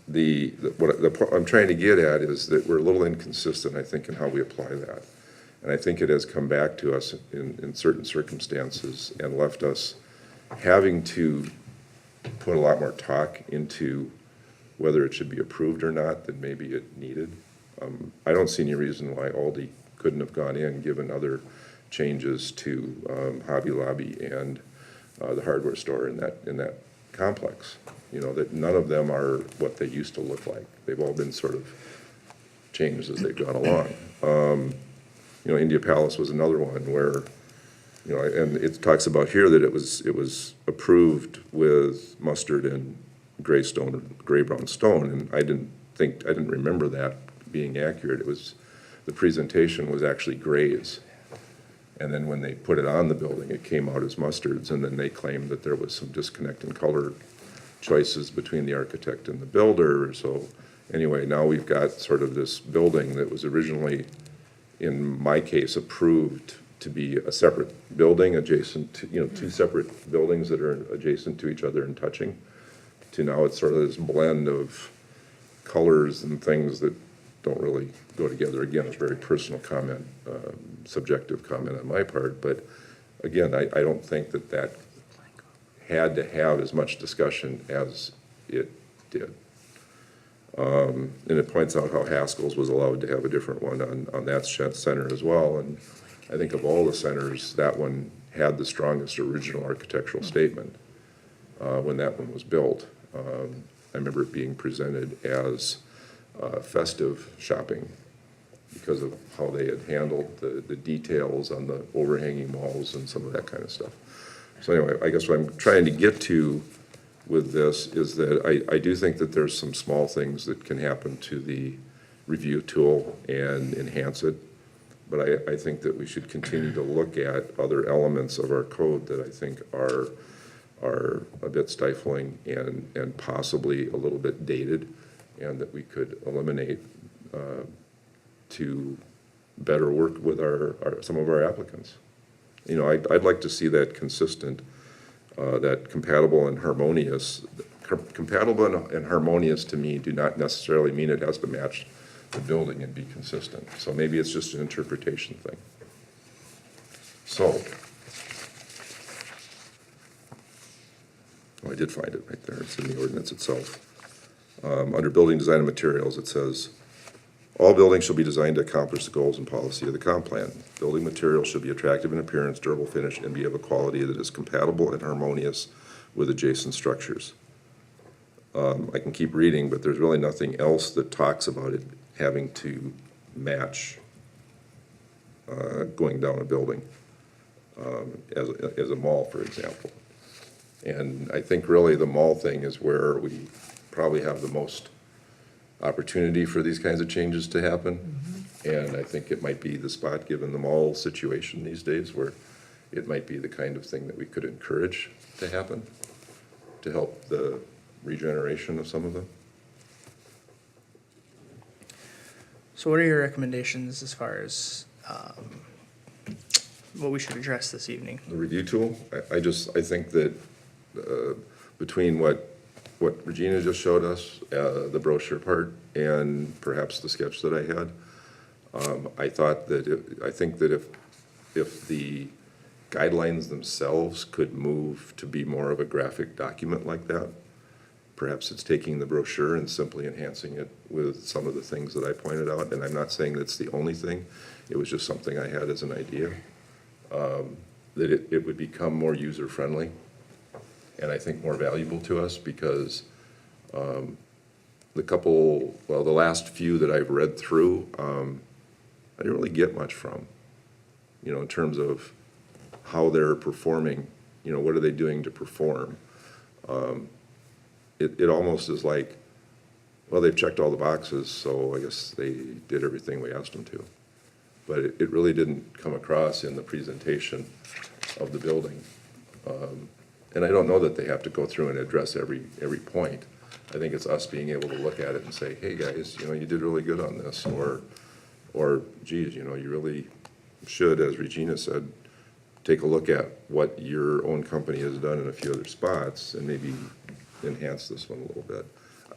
Speaker 5: What I'm trying to get at is that we're a little inconsistent, I think, in how we apply that. And I think it has come back to us in certain circumstances and left us having to put a lot more talk into whether it should be approved or not than maybe it needed. I don't see any reason why Aldi couldn't have gone in, given other changes to Hobby Lobby and the hardware store in that complex. You know, that none of them are what they used to look like. They've all been sort of changed as they've gone along. You know, India Palace was another one where, you know, and it talks about here that it was approved with mustard and gray brown stone, and I didn't remember that being accurate. It was, the presentation was actually grays. And then when they put it on the building, it came out as mustards, and then they claimed that there was some disconnect in color choices between the architect and the builder. So anyway, now we've got sort of this building that was originally, in my case, approved to be a separate building adjacent to, you know, two separate buildings that are adjacent to each other and touching, to now it's sort of this blend of colors and things that don't really go together. Again, it's a very personal comment, subjective comment on my part, but again, I don't think that had to have as much discussion as it did. And it points out how Haskell's was allowed to have a different one on that center as well. And I think of all the centers, that one had the strongest original architectural statement when that one was built. I remember it being presented as festive shopping because of how they had handled the details on the overhanging walls and some of that kind of stuff. So anyway, I guess what I'm trying to get to with this is that I do think that there's some small things that can happen to the review tool and enhance it. But I think that we should continue to look at other elements of our code that I think are a bit stifling and possibly a little bit dated, and that we could eliminate to better work with some of our applicants. You know, I'd like to see that consistent, that compatible and harmonious. Compatible and harmonious to me do not necessarily mean it has to match the building and be consistent. So maybe it's just an interpretation thing. So, oh, I did find it right there. It's in the ordinance itself. Under building design and materials, it says, all buildings shall be designed to accomplish the goals and policy of the comp plan. Building materials should be attractive in appearance, durable finish, and be of a quality that is compatible and harmonious with adjacent structures. I can keep reading, but there's really nothing else that talks about it having to match going down a building as a mall, for example. And I think really the mall thing is where we probably have the most opportunity for these kinds of changes to happen. And I think it might be the spot, given the mall situation these days, where it might be the kind of thing that we could encourage to happen to help the regeneration of some of them.
Speaker 1: So what are your recommendations as far as what we should address this evening?
Speaker 5: The review tool, I think that between what Regina just showed us, the brochure part, and perhaps the sketch that I had, I think that if the guidelines themselves could move to be more of a graphic document like that, perhaps it's taking the brochure and simply enhancing it with some of the things that I pointed out, and I'm not saying that's the only thing, it was just something I had as an idea, that it would become more user-friendly, and I think more valuable to us, because the last few that I've read through, I didn't really get much from, you know, in terms of how they're performing, you know, what are they doing to perform. It almost is like, well, they've checked all the boxes, so I guess they did everything we asked them to. But it really didn't come across in the presentation of the building. And I don't know that they have to go through and address every point. I think it's us being able to look at it and say, hey, guys, you know, you did really good on this, or geez, you know, you really should, as Regina said, take a look at what your own company has done in a few other spots and maybe enhance this one a little bit.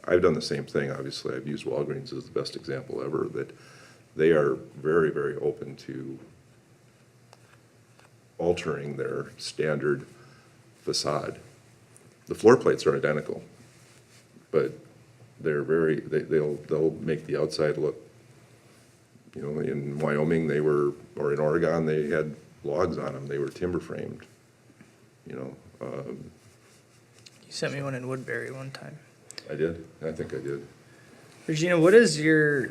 Speaker 5: I've done the same thing, obviously. I've used Walgreens as the best example ever, that they are very, very open to altering their standard facade. The floor plates are identical, but they'll make the outside look, you know, in Wyoming, or in Oregon, they had logs on them, they were timber framed, you know.
Speaker 1: You sent me one in Woodbury one time.
Speaker 5: I did, I think I did.
Speaker 1: Regina, what is your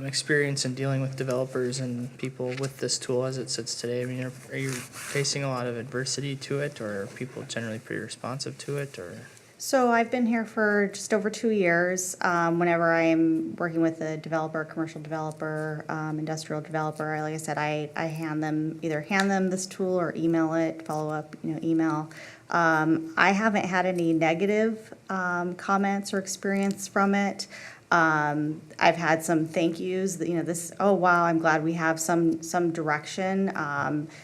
Speaker 1: experience in dealing with developers and people with this tool as it sits today? I mean, are you facing a lot of adversity to it, or are people generally pretty responsive to it, or?
Speaker 4: So I've been here for just over 2 years. Whenever I'm working with a developer, commercial developer, industrial developer, like I said, I either hand them this tool or email it, follow up, email. I haven't had any negative comments or experience from it. I've had some thank yous that, oh wow, I'm glad we have some direction.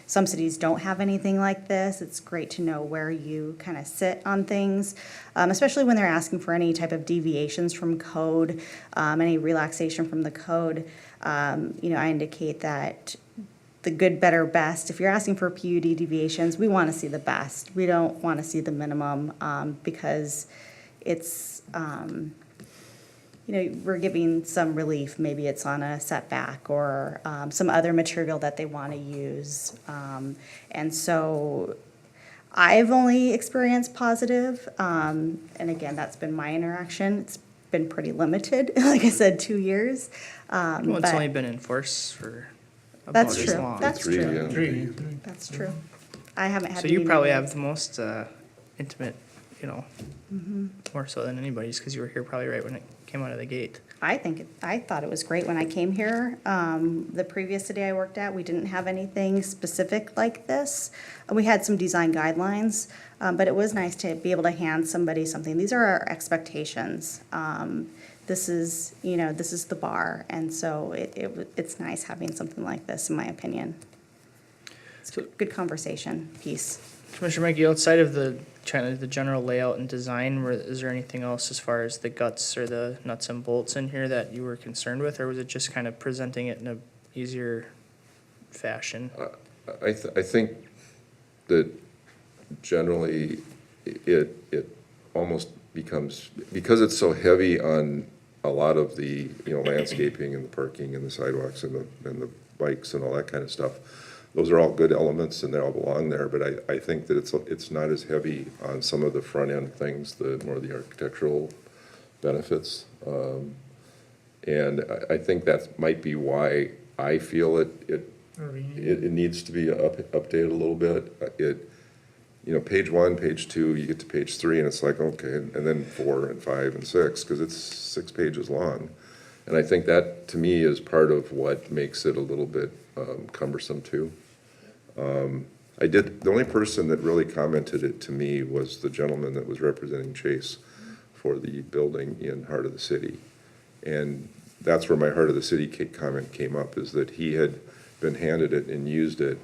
Speaker 4: Some cities don't have anything like this. It's great to know where you kind of sit on things, especially when they're asking for any type of deviations from code, any relaxation from the code. I indicate that the good, better, best. If you're asking for PUD deviations, we want to see the best. We don't want to see the minimum, because it's, we're giving some relief. Maybe it's on a setback or some other material that they want to use. And so I've only experienced positive. And again, that's been my interaction. It's been pretty limited. Like I said, 2 years.
Speaker 1: Well, it's
Speaker 4: but
Speaker 1: only been in force for about
Speaker 4: that's
Speaker 1: as
Speaker 4: true.
Speaker 1: long.
Speaker 4: That's
Speaker 5: Three,
Speaker 4: true.
Speaker 5: yeah.
Speaker 4: That's true. I haven't had.
Speaker 1: So
Speaker 4: any
Speaker 1: you probably have
Speaker 4: negatives.
Speaker 1: the most intimate, more so than anybody's, because you were here probably right when it came out of the gate.
Speaker 4: I thought it was great when I came here. The previous city I worked at, we didn't have anything specific like this. We had some design guidelines, but it was nice to be able to hand somebody something. These are our expectations. This is the bar, and so it's nice having something like this, in my opinion. It's a good conversation piece.
Speaker 1: Commissioner Menke, outside of the general layout and design, is there anything else as far as the guts or the nuts and bolts in here that you were concerned with, or was it just kind of presenting it in a easier fashion?
Speaker 5: I think that generally it almost becomes, because it's so heavy on a lot of the, landscaping and the parking and the sidewalks and the bikes and all that kind of stuff. Those are all good elements and they all belong there, but I think that it's not as heavy on some of the front end things, the more the architectural benefits. And I think that might be why I feel it needs to be updated a little bit. Page 1, page 2, you get to page 3 and it's like, okay, and then 4 and 5 and 6, because it's 6 pages long. And I think that, to me, is part of what makes it a little bit cumbersome too. The only person that really commented it to me was the gentleman that was representing Chase for the building in Heart of the City. And that's where my Heart of the City comment came up, is that he had been handed it and used it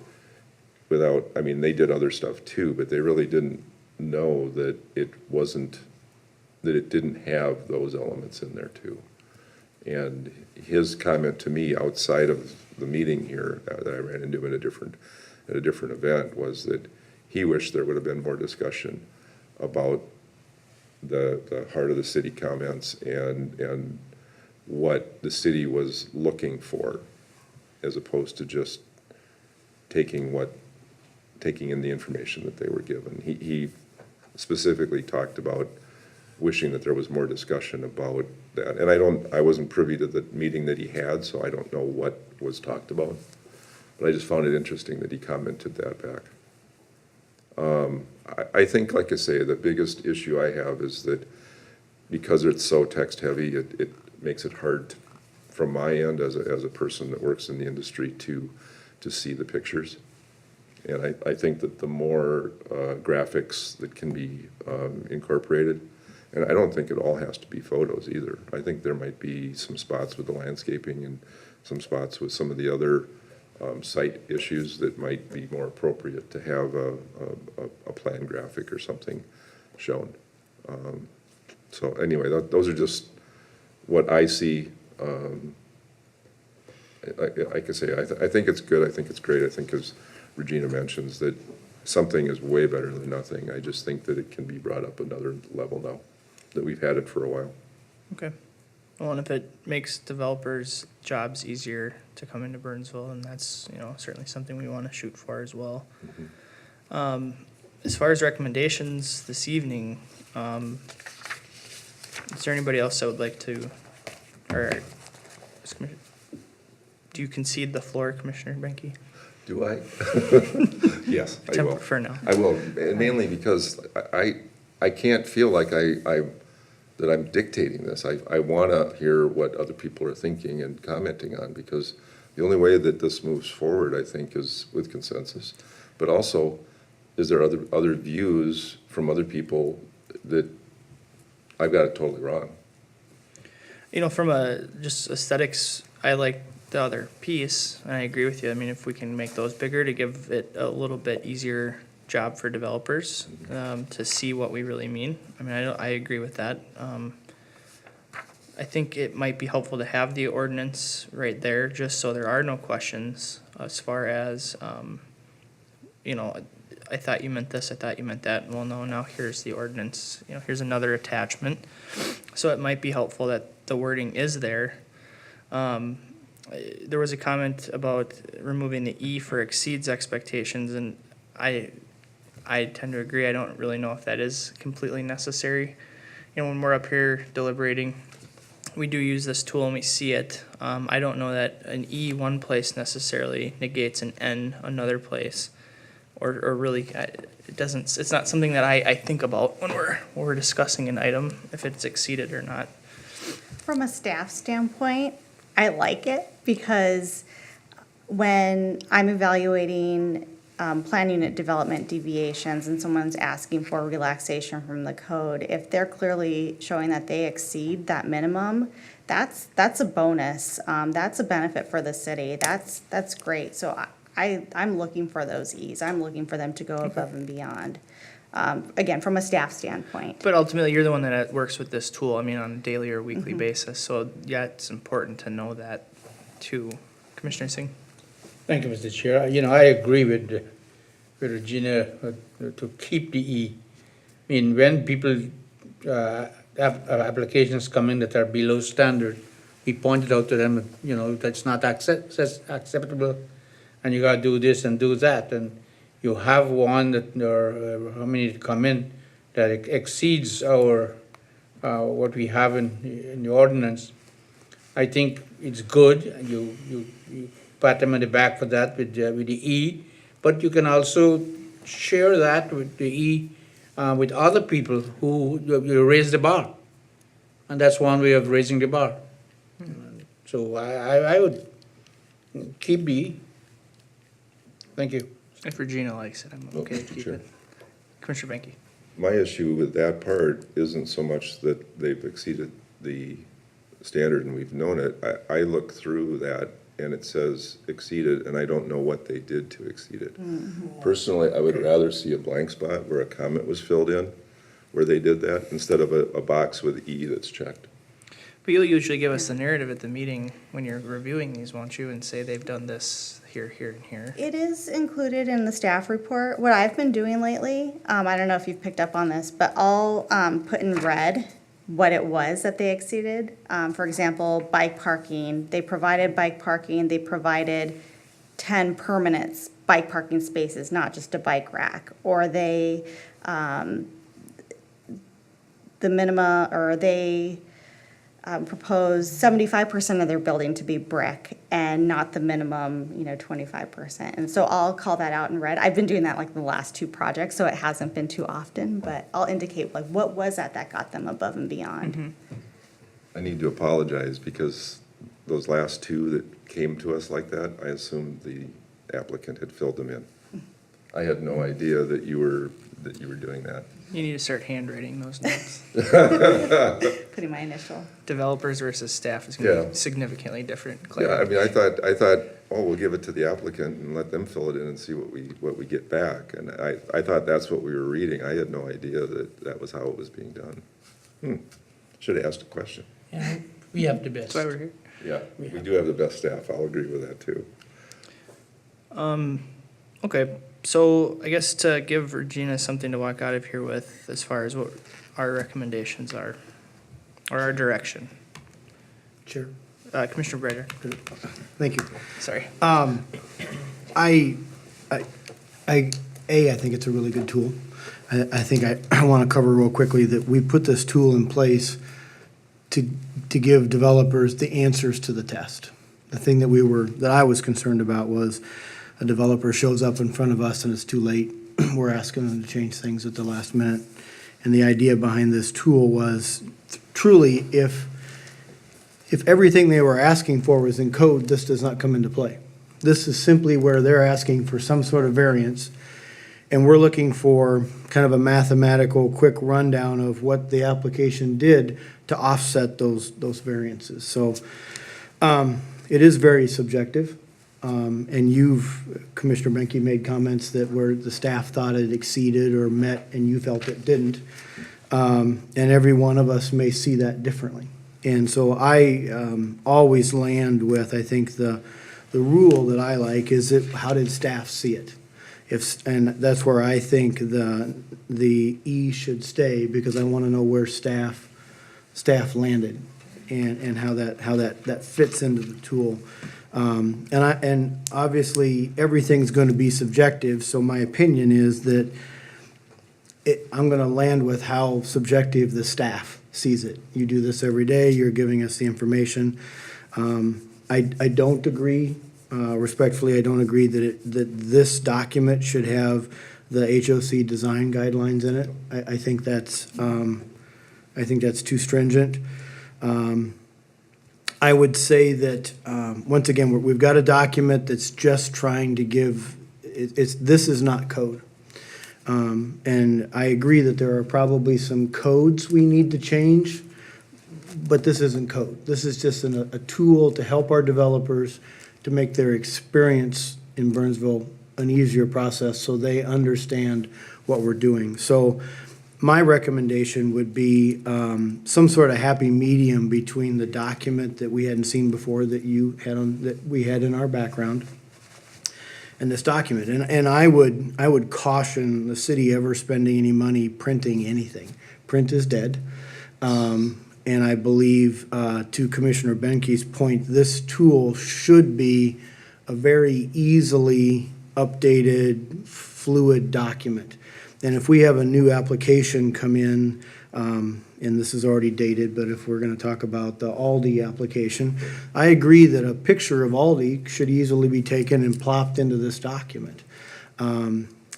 Speaker 5: without, they did other stuff too, but they really didn't know that it didn't have those elements in there too. And his comment to me outside of the meeting here that I ran into at a different event was that he wished there would have been more discussion about the Heart of the City comments and what the city was looking for, as opposed to just taking in the information that they were given. He specifically talked about wishing that there was more discussion about that. And I wasn't privy to the meeting that he had, so I don't know what was talked about. But I just found it interesting that he commented that back. I think, like I say, the biggest issue I have is that because it's so text heavy, it makes it hard from my end as a person that works in the industry to see the pictures. And I think that the more graphics that can be incorporated, and I don't think it all has to be photos either. I think there might be some spots with the landscaping and some spots with some of the other site issues that might be more appropriate to have a plan graphic or something shown. So anyway, those are just what I see. Like I say, I think it's good, I think it's great. I think as Regina mentions, that something is way better than nothing. I just think that it can be brought up another level now, that we've had it for a while.
Speaker 1: Okay. Well, and if it makes developers' jobs easier to come into Burnsville, and that's, certainly something we want to shoot for as well. As far as recommendations this evening, is there anybody else that would like to, or, do you concede the floor, Commissioner Benke?
Speaker 5: Do I? Yes, I will.
Speaker 1: For now.
Speaker 5: I will, and mainly because I can't feel like that I'm dictating this. I want to hear what other people are thinking and commenting on, because the only way that this moves forward, I think, is with consensus. But also, is there other views from other people that I've got it totally wrong?
Speaker 1: From just aesthetics, I like the other piece, and I agree with you. I mean, if we can make those bigger to give it a little bit easier job for developers to see what we really mean. I mean, I agree with that. I think it might be helpful to have the ordinance right there, just so there are no questions as far as, I thought you meant this, I thought you meant that. Well, no, now here's the ordinance, here's another attachment. So it might be helpful that the wording is there. There was a comment about removing the E for exceeds expectations, and I tend to agree. I don't really know if that is completely necessary. When we're up here deliberating, we do use this tool and we see it. I don't know that an E one place necessarily negates an N another place, or really it doesn't. It's not something that I think about when we're discussing an item, if it's exceeded or not.
Speaker 4: From a staff standpoint, I like it because when I'm evaluating plan unit development deviations and someone's asking for relaxation from the code, if they're clearly showing that they exceed that minimum, that's a bonus. That's a benefit for the city. That's great. So I'm looking for those E's. I'm looking for them to go above and beyond. Again, from a staff standpoint.
Speaker 1: But ultimately, you're the one that works with this tool, on a daily or weekly basis. So, yeah, it's important to know that, too. Commissioner Singh?
Speaker 3: Thank you, Mr. Chair. I agree with Regina to keep the E. When people have applications come in that are below standard, we pointed out to them, that's not acceptable, and you gotta do this and do that. And you have one that, or how many come in, that exceeds our, what we have in the ordinance. I think it's good, you pat them on the back for that with the E, but you can also share that with the E with other people who you raise the bar. And that's one way of raising the bar. So I would keep the E. Thank you.
Speaker 1: If Regina likes it, I'm okay to keep
Speaker 5: Sure.
Speaker 1: it. Commissioner Benke?
Speaker 5: My issue with that part isn't so much that they've exceeded the standard and we've known it. I look through that and it says exceeded, and I don't know what they did to exceed it. Personally, I would rather see a blank spot where a comment was filled in, where they did that, instead of a box with E that's checked.
Speaker 1: But you'll usually give us the narrative at the meeting when you're reviewing these, won't you? And say they've done this here, here, and here.
Speaker 4: It is included in the staff report. What I've been doing lately, I don't know if you've picked up on this, but I'll put in red what it was that they exceeded. For example, bike parking. They provided bike parking. They provided 10 permanent bike parking spaces, not just a bike rack. Or they, the minimum, or they proposed 75% of their building to be brick and not the minimum, 25%. And so I'll call that out in red. I've been doing that like the last two projects, so it hasn't been too often, but I'll indicate like what was that got them above and beyond.
Speaker 5: I need to apologize because those last two that came to us like that, I assumed the applicant had filled them in. I had no idea that you were doing that.
Speaker 1: You need to start handwriting those notes.
Speaker 4: Putting my initial.
Speaker 1: Developers versus staff is going to
Speaker 5: Yeah.
Speaker 1: be significantly different.
Speaker 5: Yeah, I mean, I thought, oh, we'll give it to the applicant and let them fill it in and see what we get back. And I thought that's what we were reading. I had no idea that was how it was being done. Should have asked a question.
Speaker 3: Yeah, we have the best.
Speaker 1: That's why we're here.
Speaker 5: Yeah, we do have the best staff. I'll agree with that too.
Speaker 1: Okay, so I guess to give Regina something to walk out of here with as far as what our recommendations are, or our direction.
Speaker 2: Chair.
Speaker 1: Commissioner Brader,
Speaker 2: Thank you.
Speaker 1: sorry.
Speaker 2: I think it's a really good tool. I think I want to cover real quickly that we put this tool in place to give developers the answers to the test. The thing that I was concerned about was a developer shows up in front of us and it's too late. We're asking them to change things at the last minute. And the idea behind this tool was truly if everything they were asking for was in code, this does not come into play. This is simply where they're asking for some sort of variance, and we're looking for kind of a mathematical, quick rundown of what the application did to offset those variances. So it is very subjective, and Commissioner Benke, made comments that where the staff thought it exceeded or met, and you felt it didn't. And every one of us may see that differently. And so I always land with, I think the rule that I like is how did staff see it? And that's where I think the E should stay, because I want to know where staff landed and how that fits into the tool. And obviously everything's going to be subjective. So my opinion is that I'm going to land with how subjective the staff sees it. You do this every day. You're giving us the information. I don't agree. Respectfully, I don't agree that this document should have the HOC design guidelines in it. I think that's too stringent. I would say that once again, we've got a document that's just trying to give. This is not code, and I agree that there are probably some codes we need to change, but this isn't code. This is just a tool to help our developers to make their experience in Burnsville an easier process so they understand what we're doing. So my recommendation would be some sort of happy medium between the document that we hadn't seen before that we had in our background and this document. And I would caution the city ever spending any money printing anything. Print is dead. And I believe, to Commissioner Benke's point, this tool should be a very easily updated, fluid document. And if we have a new application come in, and this is already dated, but if we're going to talk about the Aldi application, I agree that a picture of Aldi should easily be taken and plopped into this document.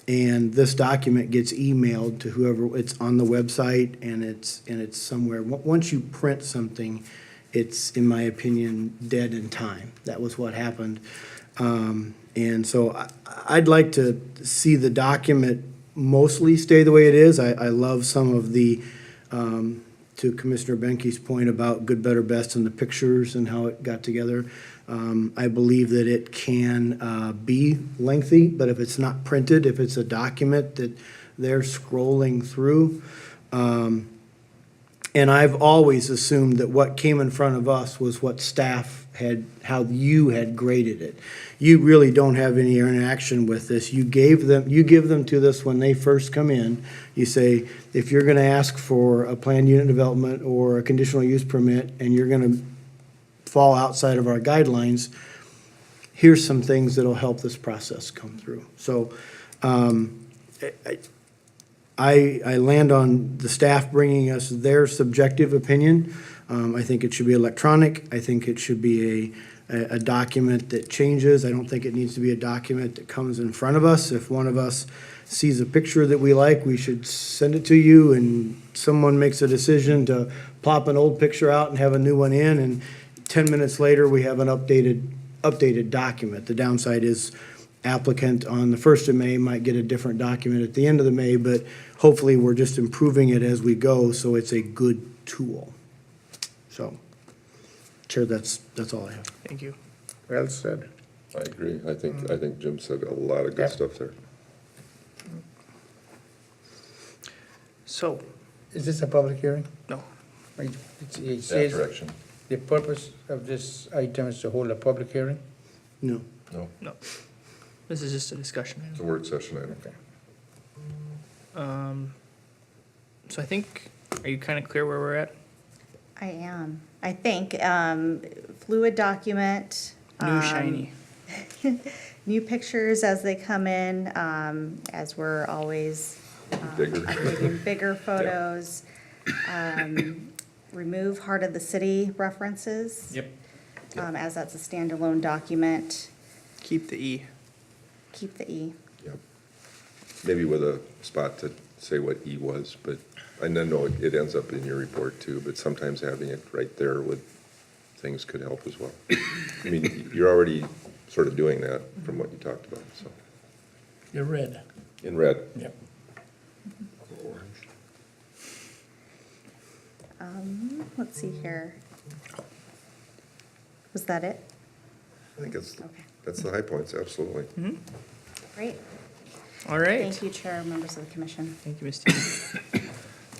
Speaker 2: And this document gets emailed to whoever, it's on the website and it's somewhere. Once you print something, it's, in my opinion, dead in time. That was what happened. And so I'd like to see the document mostly stay the way it is. I love some of the, to Commissioner Benke's point about good, better, best and the pictures and how it got together. I believe that it can be lengthy, but if it's not printed, if it's a document that they're scrolling through, and I've always assumed that what came in front of us was what staff had, how you had graded it. You really don't have any interaction with this. You give them to this when they first come in. You say, if you're gonna ask for a planned unit development or a conditional use permit, and you're gonna fall outside of our guidelines, here's some things that'll help this process come through. So, I land on the staff bringing us their subjective opinion. I think it should be electronic. I think it should be a document that changes. I don't think it needs to be a document that comes in front of us. If one of us sees a picture that we like, we should send it to you, and someone makes a decision to plop an old picture out and have a new one in, and 10 minutes later, we have an updated document. The downside is applicant on the 1st of May might get a different document at the end of the May, but hopefully we're just improving it as we go, so it's a good tool. So, Chair, that's all I have.
Speaker 1: Thank you.
Speaker 3: Well said.
Speaker 5: I agree. I think Jim said a lot of good
Speaker 3: Yeah.
Speaker 5: stuff there.
Speaker 1: So,
Speaker 3: Is this a public hearing?
Speaker 1: no,
Speaker 3: It
Speaker 5: That
Speaker 3: says
Speaker 5: direction.
Speaker 3: the purpose of this item is to hold a public hearing?
Speaker 2: No.
Speaker 5: No,
Speaker 1: No. This is just a discussion
Speaker 5: it's a
Speaker 1: item.
Speaker 5: work session item.
Speaker 3: Okay.
Speaker 1: So I think, are you kind of clear where we're at?
Speaker 4: I am. I think fluid document.
Speaker 1: New shiny.
Speaker 4: New pictures as they come in, as we're always
Speaker 5: Bigger.
Speaker 4: taking bigger photos. Remove Heart of the City references.
Speaker 1: Yep.
Speaker 4: As that's a standalone document.
Speaker 1: Keep the E.
Speaker 4: Keep the E.
Speaker 5: Yep. Maybe with a spot to say what E was, but, and I know it ends up in your report too, but sometimes having it right there with things could help as well. I mean, you're already sort of doing that from what you talked about, so.
Speaker 3: You're red.
Speaker 5: In red.
Speaker 3: Yep.
Speaker 4: Let's see here. Was that it?
Speaker 5: I think that's,
Speaker 4: Okay.
Speaker 5: that's the high points, absolutely.
Speaker 4: Great.
Speaker 1: All right.
Speaker 4: Thank you, Chair, members of the commission.
Speaker 1: Thank you, Ms. Teague.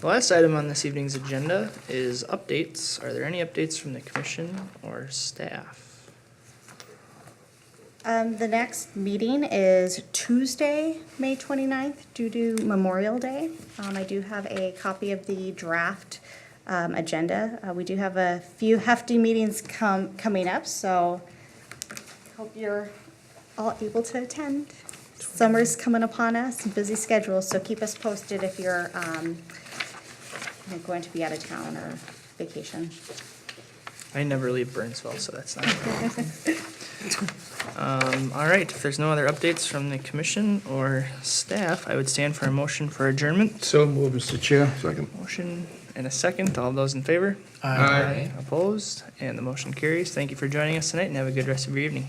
Speaker 1: The last item on this evening's agenda is updates. Are there any updates from the commission or staff?
Speaker 4: The next meeting is Tuesday, May 29th, due to Memorial Day. I do have a copy of the draft agenda. We do have a few hefty meetings coming up, so hope you're all able to attend. Summer's coming upon us, busy schedule, so keep us posted if you're going to be out of town or vacation.
Speaker 1: I never leave Burnsville, so that's not. All right, if there's no other updates from the commission or staff, I would stand for a motion for adjournment.
Speaker 3: So move, Mr. Chair.
Speaker 5: Second.
Speaker 1: Motion and a second. All those in favor?
Speaker 3: Aye.
Speaker 1: Opposed? And the motion carries. Thank you for joining us tonight and have a good rest of your evening.